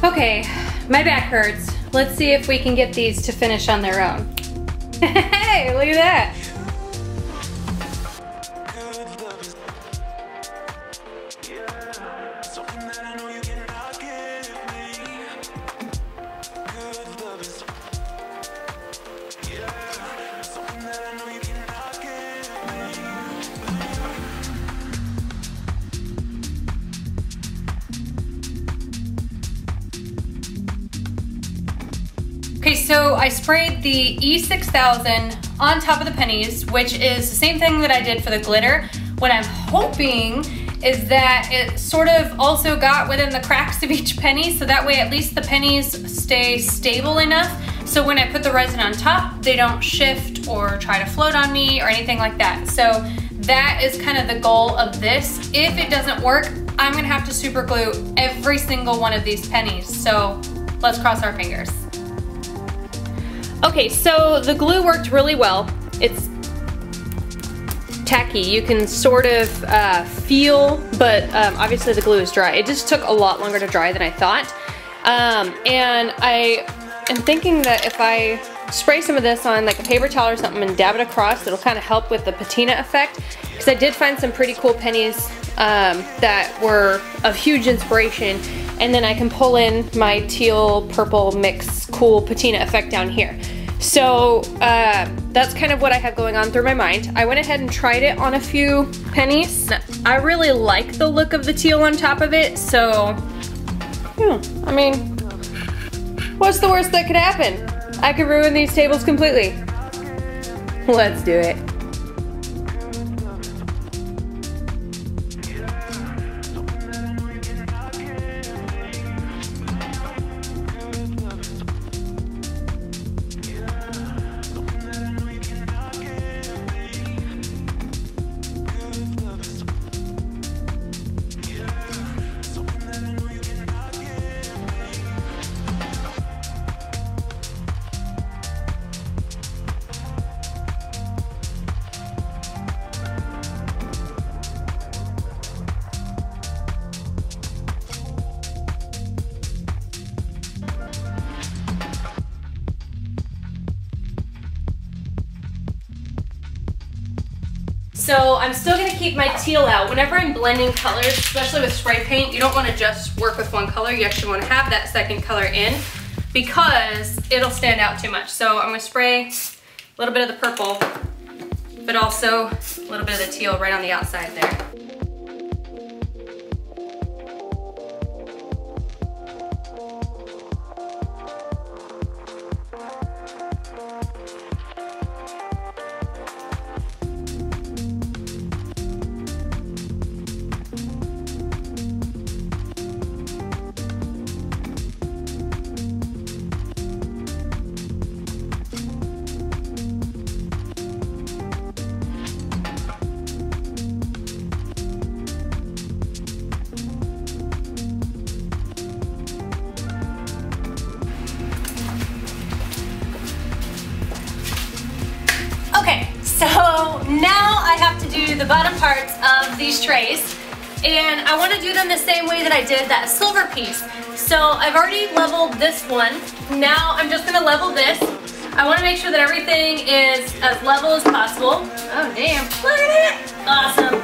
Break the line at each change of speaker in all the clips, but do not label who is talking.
Okay, my back hurts. Let's see if we can get these to finish on their own. Hey, look at that. Okay, so I sprayed the E6000 on top of the pennies, which is the same thing that I did for the glitter. What I'm hoping is that it sort of also got within the cracks of each penny, so that way at least the pennies stay stable enough so when I put the resin on top, they don't shift or try to float on me or anything like that. So that is kind of the goal of this. If it doesn't work, I'm gonna have to super glue every single one of these pennies. So let's cross our fingers. Okay, so the glue worked really well. It's tacky. You can sort of feel, but obviously the glue is dry. It just took a lot longer to dry than I thought. And I am thinking that if I spray some of this on like a paper towel or something and dab it across, it'll kind of help with the patina effect. Because I did find some pretty cool pennies that were of huge inspiration. And then I can pull in my teal purple mix cool patina effect down here. So that's kind of what I have going on through my mind. I went ahead and tried it on a few pennies. I really like the look of the teal on top of it, so yeah, I mean, what's the worst that could happen? I could ruin these tables completely. Let's do it. So I'm still gonna keep my teal out. Whenever I'm blending colors, especially with spray paint, you don't wanna just work with one color. You actually wanna have that second color in because it'll stand out too much. So I'm gonna spray a little bit of the purple, but also a little bit of the teal right on the outside there. Okay, so now I have to do the bottom parts of these trays, and I want to do them the same way that I did that silver piece. So I've already leveled this one. Now I'm just going to level this. I want to make sure that everything is as level as possible. Oh damn, look at it! Awesome.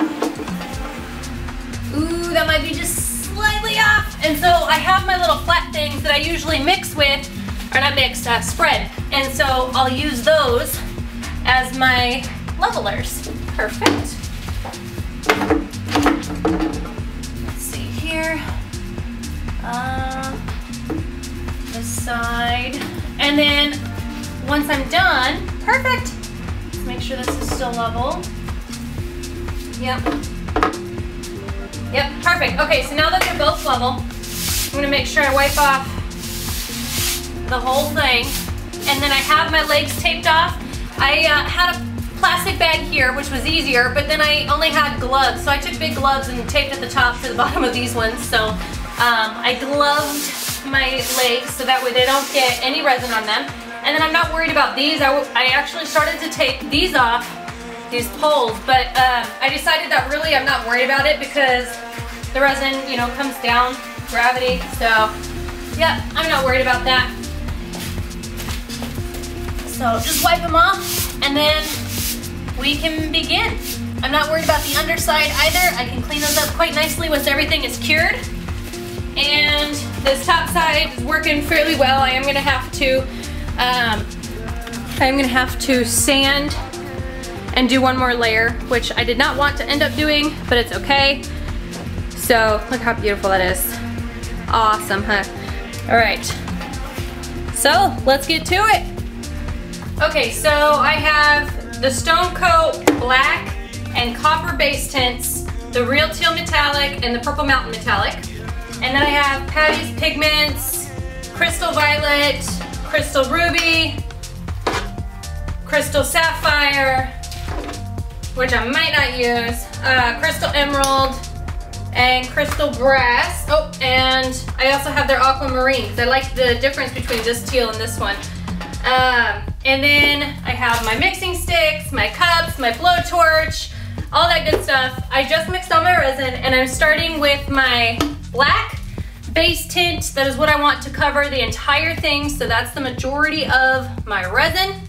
Ooh, that might be just slightly off. And so I have my little flat things that I usually mix with, or not mix, spread. And so I'll use those as my levelers. Perfect. Let's see here. This side. And then once I'm done, perfect. Let's make sure this is still level. Yep. Yep, perfect. Okay, so now that they're both level, I'm gonna make sure I wipe off the whole thing. And then I have my legs taped off. I had a plastic bag here, which was easier, but then I only had gloves. So I took big gloves and taped at the top to the bottom of these ones. So I gloved my legs so that way they don't get any resin on them. And then I'm not worried about these. I actually started to take these off, these poles, but I decided that really I'm not worried about it because the resin, you know, comes down, gravity. So Yep, I'm not worried about that. So just wipe them off and then we can begin. I'm not worried about the underside either. I can clean those up quite nicely once everything is cured. And this top side is working fairly well. I am gonna have to sand and do one more layer, which I did not want to end up doing, but it's okay. So look how beautiful that is. Awesome, huh? All right, so let's get to it. Okay, so I have the Stone Coat Black and Copper base tints, the Real Teal Metallic and the Purple Mountain Metallic. And then I have Patty's Pigments, Crystal Violet, Crystal Ruby, Crystal Sapphire, which I might not use, Crystal Emerald, and Crystal Brass. Oh, and I also have their Aquamarine, because I like the difference between this teal and this one. And then I have my mixing sticks, my cups, my blowtorch, all that good stuff. I just mixed all my resin, and I'm starting with my black base tint. That is what I want to cover the entire thing, so that's the majority of my resin.